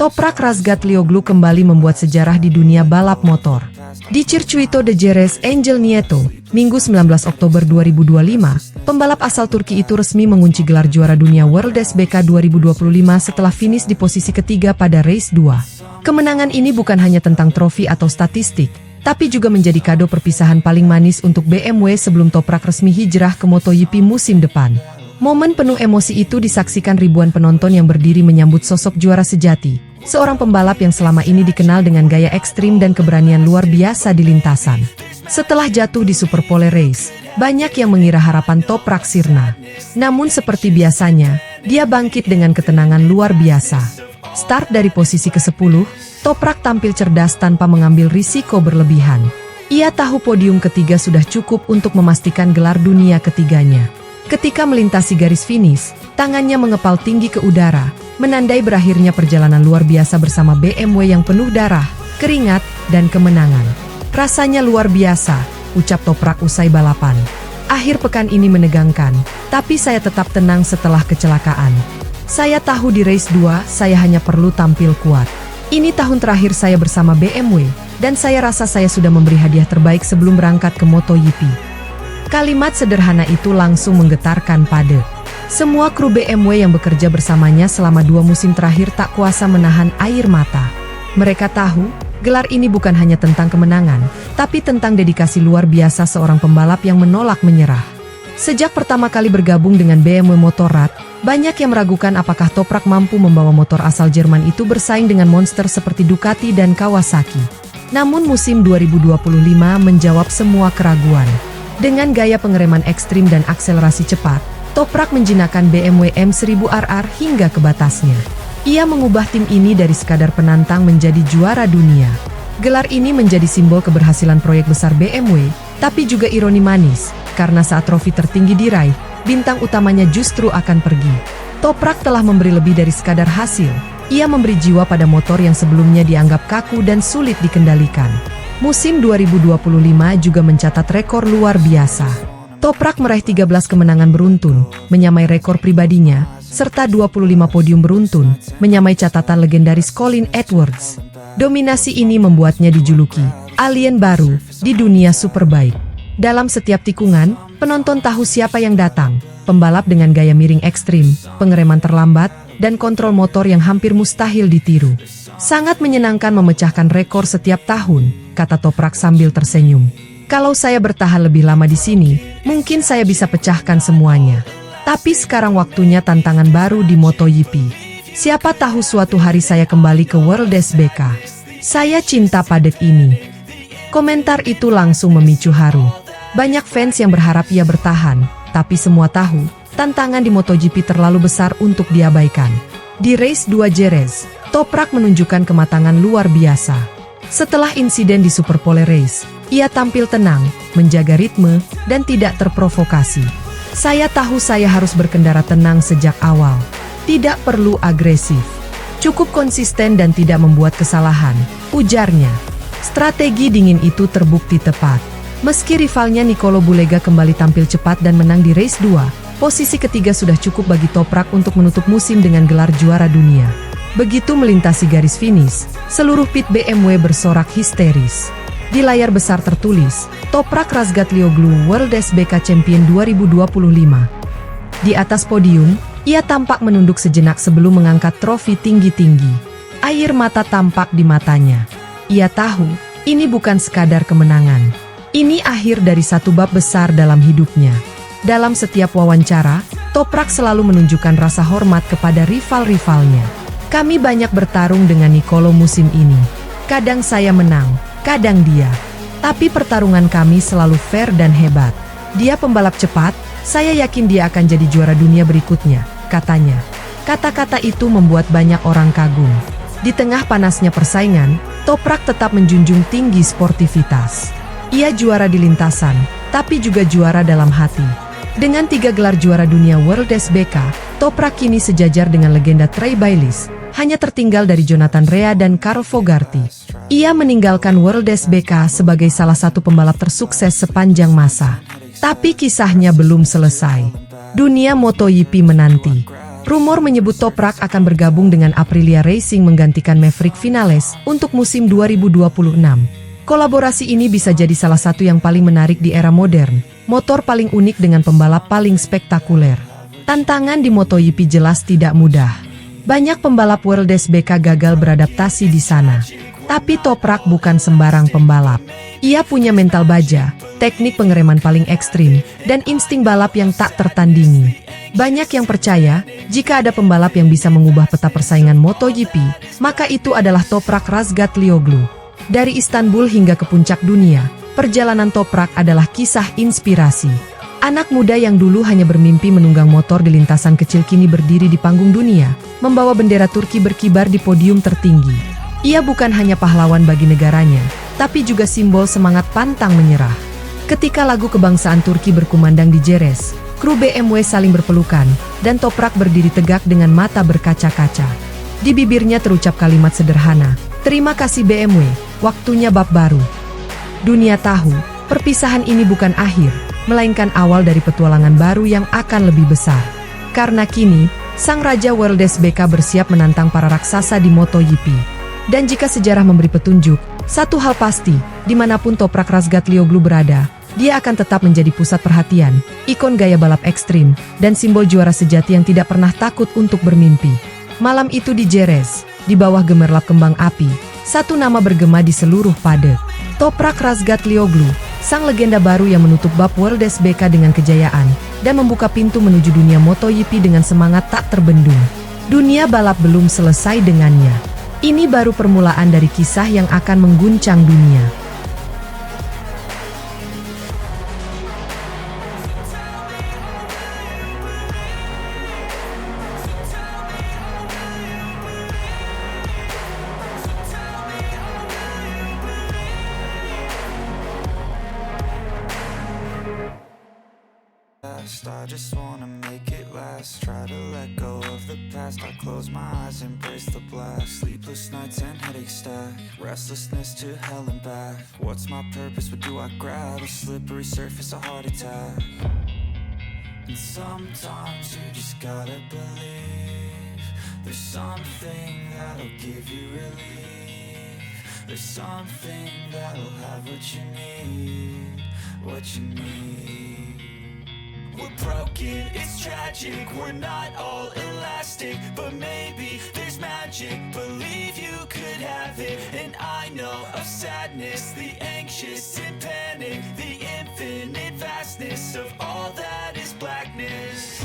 Toprak Razgatlioglu kembali membuat sejarah di dunia balap motor. Di Circuito de Jerez Angel Nieto, Minggu 19 Oktober 2025, pembalap asal Turki itu resmi mengunci gelar juara dunia World SBK 2025 setelah finish di posisi ketiga pada race 2. Kemenangan ini bukan hanya tentang trofi atau statistik, tapi juga menjadi kado perpisahan paling manis untuk BMW sebelum Toprak resmi hijrah ke MotoGP musim depan. Momen penuh emosi itu disaksikan ribuan penonton yang berdiri menyambut sosok juara sejati, seorang pembalap yang selama ini dikenal dengan gaya ekstrim dan keberanian luar biasa di lintasan. Setelah jatuh di Superpole Race, banyak yang mengira harapan Toprak sirna. Namun seperti biasanya, dia bangkit dengan ketenangan luar biasa. Start dari posisi ke-10, Toprak tampil cerdas tanpa mengambil risiko berlebihan. Ia tahu podium ketiga sudah cukup untuk memastikan gelar dunia ketiganya. Ketika melintasi garis finish, tangannya mengepal tinggi ke udara, menandai berakhirnya perjalanan luar biasa bersama BMW yang penuh darah, keringat, dan kemenangan. Rasanya luar biasa, ucap Toprak usai balapan. Akhir pekan ini menegangkan, tapi saya tetap tenang setelah kecelakaan. Saya tahu di race 2 saya hanya perlu tampil kuat. Ini tahun terakhir saya bersama BMW, dan saya rasa saya sudah memberi hadiah terbaik sebelum berangkat ke MotoGP. Kalimat sederhana itu langsung menggetarkan Pade. Semua kru BMW yang bekerja bersamanya selama 2 musim terakhir tak kuasa menahan air mata. Mereka tahu, gelar ini bukan hanya tentang kemenangan, tapi tentang dedikasi luar biasa seorang pembalap yang menolak menyerah. Sejak pertama kali bergabung dengan BMW Motorrad, banyak yang meragukan apakah Toprak mampu membawa motor asal Jerman itu bersaing dengan monster seperti Ducati dan Kawasaki. Namun musim 2025 menjawab semua keraguan. Dengan gaya pengereman ekstrim dan akselerasi cepat, Toprak menjinakkan BMW M1000RR hingga ke batasnya. Ia mengubah tim ini dari sekadar penantang menjadi juara dunia. Gelar ini menjadi simbol keberhasilan proyek besar BMW, tapi juga ironi manis, karena saat trofi tertinggi diraih, bintang utamanya justru akan pergi. Toprak telah memberi lebih dari sekadar hasil. Ia memberi jiwa pada motor yang sebelumnya dianggap kaku dan sulit dikendalikan. Musim 2025 juga mencatat rekor luar biasa. Toprak meraih 13 kemenangan beruntun, menyamai rekor pribadinya, serta 25 podium beruntun, menyamai catatan legendaris Colin Edwards. Dominasi ini membuatnya dijuluki alien baru di dunia superbike. Dalam setiap tikungan, penonton tahu siapa yang datang, pembalap dengan gaya miring ekstrim, pengereman terlambat, dan kontrol motor yang hampir mustahil ditiru. Sangat menyenangkan memecahkan rekor setiap tahun, kata Toprak sambil tersenyum. Kalau saya bertahan lebih lama di sini, mungkin saya bisa pecahkan semuanya. Tapi sekarang waktunya tantangan baru di MotoGP. Siapa tahu suatu hari saya kembali ke World SBK. Saya cinta pada ini. Komentar itu langsung memicu haru. Banyak fans yang berharap ia bertahan, tapi semua tahu, tantangan di MotoGP terlalu besar untuk diabaikan. Di race 2 Jerez, Toprak menunjukkan kematangan luar biasa. Setelah insiden di Superpole Race, ia tampil tenang, menjaga ritme, dan tidak terprovokasi. Saya tahu saya harus berkendara tenang sejak awal. Tidak perlu agresif. Cukup konsisten dan tidak membuat kesalahan, ujarnya. Strategi dingin itu terbukti tepat. Meski rivalnya Nicolo Bulega kembali tampil cepat dan menang di race 2, posisi ketiga sudah cukup bagi Toprak untuk menutup musim dengan gelar juara dunia. Begitu melintasi garis finish, seluruh pit BMW bersorak histeris. Di layar besar tertulis, Toprak Razgatlioglu World SBK Champion 2025. Di atas podium, ia tampak menunduk sejenak sebelum mengangkat trofi tinggi-tinggi. Air mata tampak di matanya. Ia tahu, ini bukan sekadar kemenangan. Ini akhir dari satu bab besar dalam hidupnya. Dalam setiap wawancara, Toprak selalu menunjukkan rasa hormat kepada rival-rivalnya. Kami banyak bertarung dengan Nicolo musim ini. Kadang saya menang, kadang dia. Tapi pertarungan kami selalu fair dan hebat. Dia pembalap cepat, saya yakin dia akan jadi juara dunia berikutnya, katanya. Kata-kata itu membuat banyak orang kagum. Di tengah panasnya persaingan, Toprak tetap menjunjung tinggi sportivitas. Ia juara di lintasan, tapi juga juara dalam hati. Dengan 3 gelar juara dunia World SBK, Toprak kini sejajar dengan legenda Trey Bayliss, hanya tertinggal dari Jonathan Rea dan Carl Fogarty. Ia meninggalkan World SBK sebagai salah satu pembalap tersukses sepanjang masa. Tapi kisahnya belum selesai. Dunia MotoGP menanti. Rumor menyebut Toprak akan bergabung dengan Aprilia Racing menggantikan Maverick Vinales untuk musim 2026. Kolaborasi ini bisa jadi salah satu yang paling menarik di era modern, motor paling unik dengan pembalap paling spektakuler. Tantangan di MotoGP jelas tidak mudah. Banyak pembalap World SBK gagal beradaptasi di sana. Tapi Toprak bukan sembarang pembalap. Ia punya mental baja, teknik pengereman paling ekstrim, dan insting balap yang tak tertandingi. Banyak yang percaya, jika ada pembalap yang bisa mengubah peta persaingan MotoGP, maka itu adalah Toprak Razgatlioglu. Dari Istanbul hingga ke puncak dunia, perjalanan Toprak adalah kisah inspirasi. Anak muda yang dulu hanya bermimpi menunggang motor di lintasan kecil kini berdiri di panggung dunia, membawa bendera Turki berkibar di podium tertinggi. Ia bukan hanya pahlawan bagi negaranya, tapi juga simbol semangat pantang menyerah. Ketika lagu kebangsaan Turki berkumandang di Jerez, kru BMW saling berpelukan, dan Toprak berdiri tegak dengan mata berkaca-kaca. Di bibirnya terucap kalimat sederhana, "Terima kasih BMW, waktunya bab baru." Dunia tahu, perpisahan ini bukan akhir, melainkan awal dari petualangan baru yang akan lebih besar. Karena kini, sang Raja World SBK bersiap menantang para raksasa di MotoGP. Dan jika sejarah memberi petunjuk, satu hal pasti, dimanapun Toprak Razgatlioglu berada, dia akan tetap menjadi pusat perhatian, ikon gaya balap ekstrim, dan simbol juara sejati yang tidak pernah takut untuk bermimpi. Malam itu di Jerez, di bawah gemerlap kembang api, satu nama bergema di seluruh paddock. Toprak Razgatlioglu, sang legenda baru yang menutup bab World SBK dengan kejayaan, dan membuka pintu menuju dunia MotoGP dengan semangat tak terbendung. Dunia balap belum selesai dengannya. Ini baru permulaan dari kisah yang akan mengguncang dunia. I just wanna make it last. Try to let go of the past. I close my eyes, embrace the blast. Sleepless nights and headaches stack. Restlessness to hell and back. What's my purpose? What do I grab? A slippery surface, a heart attack. And sometimes you just gotta believe there's something that'll give you relief. There's something that'll have what you need. What you need. We're broken, it's tragic, we're not all elastic, but maybe there's magic, believe you could have it. And I know of sadness, the anxious and panic, the infinite vastness of all that is blackness.